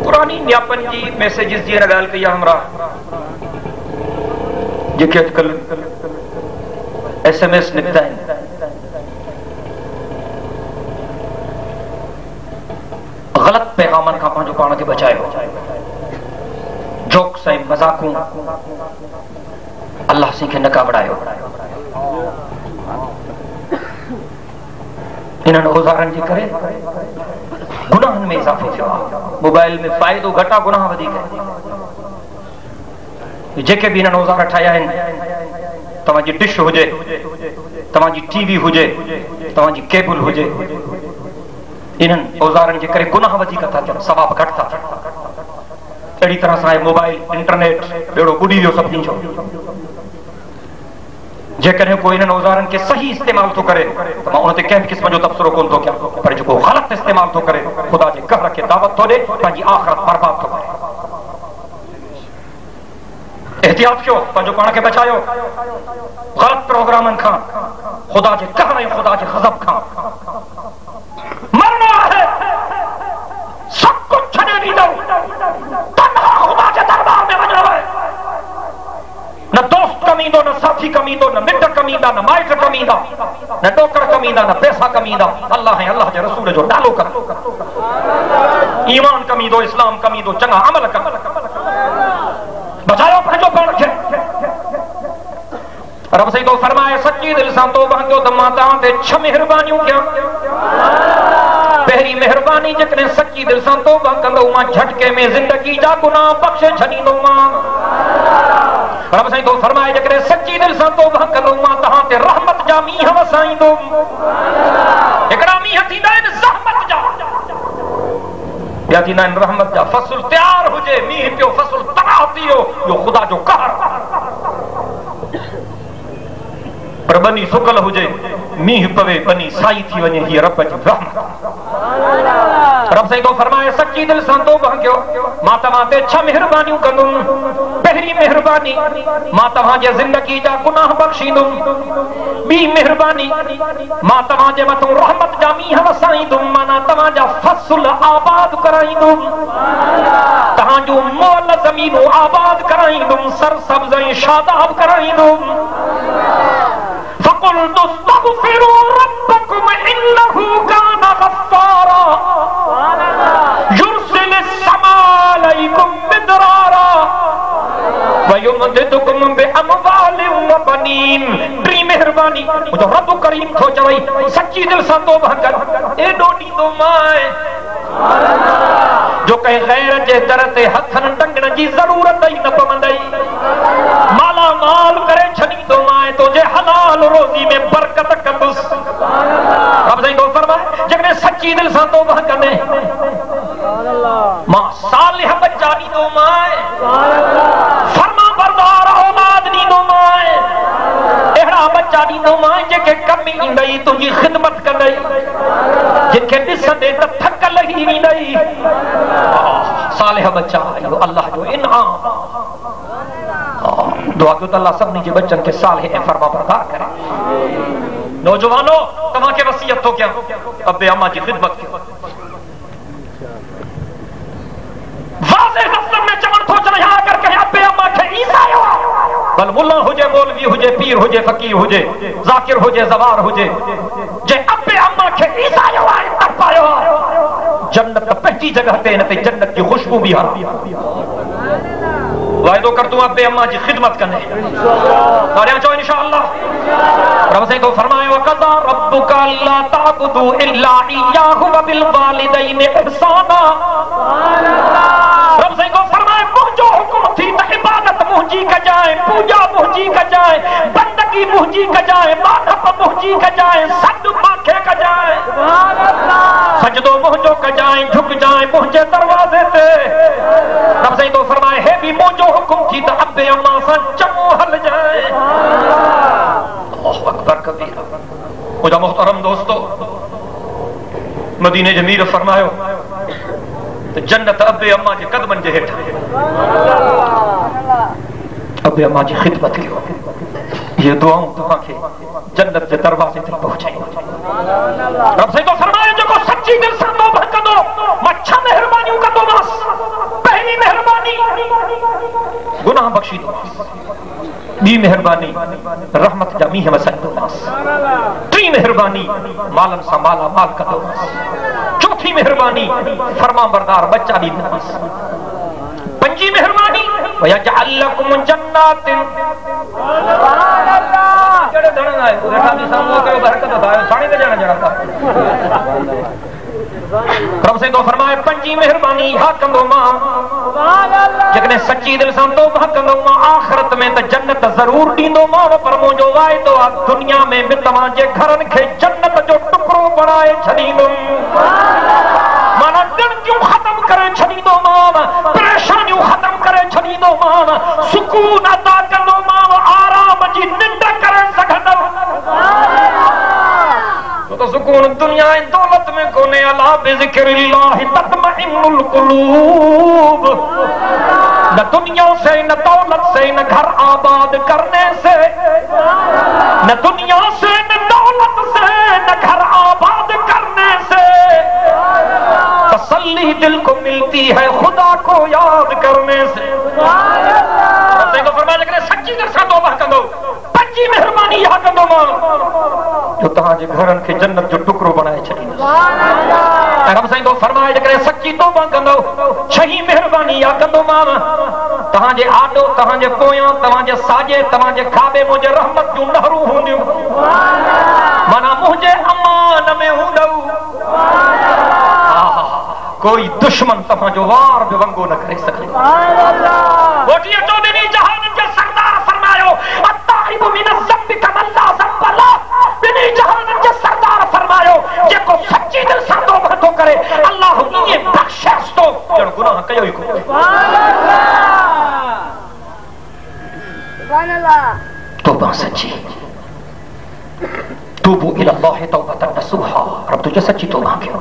पुरानी न्यापन जी मैसेजिस जी ॻाल्हि कई आहे हमरा जेके अॼुकल्ह SMS निकिता आहिनि। ग़लत पैगामनि खां पंहिंजो पाण खे बचायो। जोक्स ऐं मज़ाकूं अल्लाह सिंह खे न कावड़ायो। इन्हनि औज़ारनि जे करे गुनाहनि में इज़ाफ़ो थियो आहे। मोबाइल में फ़ाइदो घटि आहे, गुनाह वधीक आहे। जेके बि इन्हनि औज़ार ठाहिया आहिनि, तव्हांजी डिश हुजे, तव्हांजी TV हुजे, तव्हांजी केबल हुजे, इन्हनि औज़ारनि जे करे गुनाह वधीक था थियनि, सवाब घटि था थियनि। अहिड़ी तरह सां मोबाइल इंटरनेट बेड़ो ॿुॾी वियो सभिनी जो। जेकॾहिं कोई इन्हनि औज़ारनि खे सही इस्तेमाल थो करे त मां उन ते कंहिं बि क़िस्म जो तबसरो कोन थो कयां, पर जेको ग़लति इस्तेमाल थो करे ख़ुदा जे कहर खे दावत थो ॾे, पंहिंजी आख़िरत बर्बाद थो करे। एहतियात कयो, पंहिंजो पाण खे बचायो ग़लति प्रोग्रामनि खां, ख़ुदा जे कहर ऐं ख़ुदा जे ग़ज़ब खां। मरणो आहे, सभु कुझु छॾे ॾींदो, तन्हा ख़ुदा जे दरबार में वञणो आहे। न दोस्त कम ईंदो, न साथी कम ईंदो, न मिट कम ईंदा, न माइट कम ईंदा, न ॾोकड़ कम ईंदा, न पैसा कम ईंदा। अल्लाह ऐं अल्लाह जे रसूल जो नालो कर, ईमान कम ईंदो, इस्लाम कम ईंदो, चङा अमल कम। बचायो पंहिंजो पाण खे। रब साईं तो फरमाए सच्ची दिलि सां तौबा कयो त मां तव्हां ते 6 महिरबानियूं कयां। पहिरीं महिरबानी जेकॾहिं सच्ची दिलि सां तौबा कंदो, मां झटके में ज़िंदगी जा गुनाह बख़्शे छॾींदोमांव। रब साईं तो फरमाए जेकॾहिं सच्ची दिलि सां तौबा कंदो, मां तव्हां ते रहमत जा मींहं वसाईंदुमि। हिकिड़ा मींहं थींदा आहिनि ज़हमत जा, ॿिया थींदा आहिनि रहमत जा। फ़सुल तयारु हुजे, मींहुं पियो, फ़सुल तबाह थी वियो, इहो ख़ुदा जो कहर। पर बनी सुकल हुजे, मींहुं पवे, बनी साई थी वञे, हीअ रब जी रहमत। रब साईं तो फरमाए सच्ची दिलि सां तौबा कयो, मां तव्हां ते 6 महिरबानियूं कंदुमि। पहिरीं महिरबानी, मां तव्हांजे ज़िंदगी जा गुनाह बख़्शींदुमि। ॿी महिरबानी, मां तव्हांजे मथां रहमत जा मींहं वसाईंदुमि, माना तव्हांजा फ़सुल आबाद कराईंदुमि, तव्हांजूं मोल ज़मीनूं आबाद कराईंदुमि, सरसब्ज़ ऐं शादाब कराईंदुमि। फ़क़ुल्तु अस्तग़फ़िरू रब्बकुम इन्नहू कान गफ़्फ़ारा युरसिलिस समा अलैकुम मिदरारा वयुमदिदकुम बिअमवालिन व बनीन। टी महिरबानी, मुंहिंजो रब करीम थो चवई सच्ची दिलि सां तौबा कर, एॾो ॾींदो मां जो कंहिं ग़ैर जे दर ते हथनि टंगण जी ज़रूरत ई न पवंदई। माला माल करे छॾींदो मां, तुंहिंजे हलाल रोज़ी में बरकत कंदुसि। रब साईं तो फरमाए जेकॾहिं सच्ची दिलि सां तौबा कंदे, मां सालिह बच्चा ॾींदो मां, फर्मा बरदार औलाद ॾींदो मां, अहिड़ा बच्चा ॾींदो मां जेके कम ईंदई, तुंहिंजी ख़िदमत कंदई, जिनखे ॾिसंदे त थक लही वेंदई। सालिह बच्चा, इहो अल्लाह जो इनाम। दुआ कयो त अल्लाह सभिनी जे बच्चनि खे सालिह ऐं फर्मा बरदार करे। नौजवानो, तव्हांखे वसीयत थो कयां, अब्बे अम्मा जी ख़िदमत कयो। वाज़ेह लफ़्ज़नि में चवण थो चाहियां, अगर कंहिं अब्बे अम्मा खे ईसायो, भल मुल्ला हुजे, मौलवी हुजे, पीर हुजे, फ़कीर हुजे, ज़ाकिर हुजे, ज़वार हुजे, जे अब्बे अम्मा खे ईसायो आहे, तपायो आहे, जन्नत पंहिंजी जगह ते, हिन ते जन्नत जी ख़ुशबू बि आहे। वाइदो कर तूं अब्बे अम्मा जी ख़िदमत कंदे, नारियां चओ इंशाअल्लाह। रब साईं तो फरमाए वक़ज़ा रब्बुका अल्ला ताबुदू इल्ला इय्याहु व बिल वालिदैनि इहसाना। रब साईं तो फरमाए मुंहिंजो हुकुम थी त इबादत मुंहिंजी कजाए, पूजा मुंहिंजी कजाए, बंदगी मुंहिंजी कजाए, मानप मुंहिंजी कजाए, सॾु मांखे कजाए, सजदो मुंहिंजो कजाए, झुक जाए मुंहिंजे दरवाज़े ते। रब साईं तो फरमाए हे भी मुंहिंजो हुकुम थी त अब्बे अम्मा सां चङो हल जाए। अल्लाहु अकबर कबीर। मुंहिंजा मोहतरम दोस्तो, मदीने जे मीर फरमायो त जन्नत अब्बे अम्मा जे कदमनि जे हेठि। अब्बे अम्मा जी ख़िदमत कयो। ये दुआऊं तव्हांखे जन्नत जे दरवाजे ते पहुंचाई। रब साईं तो फरमाए जेको सच्ची दिल सां तौबा कंदो मां 6 मेहरबानियूं कंदोमांस। पहली मेहरबानी गुनाह बख्शी दोमांस, ॿी मेहरबानी रहमत जा मींहं वसाईंदोमांस, टी मेहरबानी मालन सां माला माल कंदोमांस, चौथी मेहरबानी फरमा बरदार बच्चा ॾींदोमांस, पंजी मेहरबानी वयजअल लकुम जन्नातिन। सुभान अल्लाह केड़े धणन आए रेखा दी सामो कयो बरकत थायो साणी ते ॼण ॼण रब से तो फरमाए पंजी मेहरबानी हा कंदो मां। सुभान अल्लाह जकने सच्ची दिल सां तौबा कंदो मां आखिरत में त जन्नत जरूर ॾींदो मां, पर मुंहिंजो वाइदो आहे दुनिया में बि तव्हां जे घरनि खे जन्नत जो टुकड़ो बणाए छॾींदुमि। माना ॾिणकियूं ख़त्म करे छॾींदोमांव, परेशानियूं ख़त्म करे छॾींदोमांव, सुकून अता कंदोमांव, आराम जी निंड करे सघंदव। तो सुकून दुनिया ऐं दौलत में कोने, अला बिज़िक्रिल्लाह तत्मइन्नुल कुलूब। न दुनिया से, न दौलत से, न घर आबाद करने से, न दुनिया से, न दौलत से, न घर आबाद करने से तसल्ली दिल को मिलती है खुदा को याद करने से। तो फरमाया सच्ची दिल सां तौबा कंदो पंजी मेहरबानी इहा कंदो मां जो तव्हांजे घरनि खे जन्नत जो टुकड़ो बनाए छॾींदो। ऐं रब साईं तो फरमाए जेकॾहिं सच्ची तौबा कंदो छही मेहरबानी इहा कंदो मां तव्हांजे आॾो, तव्हांजे पोयां, तव्हांजे साॼे, तव्हांजे खाॿे मुंहिंजे रहमत जूं नहरूं हूंदियूं, माना मुंहिंजे अमान में हूंदव। कोई दुश्मन तव्हांजो वार बि वंगो न करे सघे। गोटिए चौधरी जहान जे सरदार फरमायो अत्ताइबु मिन ज़म्बि कमन ला ज़म्ब लह। बिनी जहान जे सरदार फरमायो जेको सच्ची दिल सां तौबा थो करे अल्लाह ईअं बख़्शेस थो ॼण गुनाह कयो ई कोन्हे। सुभान अल्लाह। तौबा सच्ची, तूबू इलल्लाह तौबतन नसूहा। रब तुझे सच्ची तौबा कयो।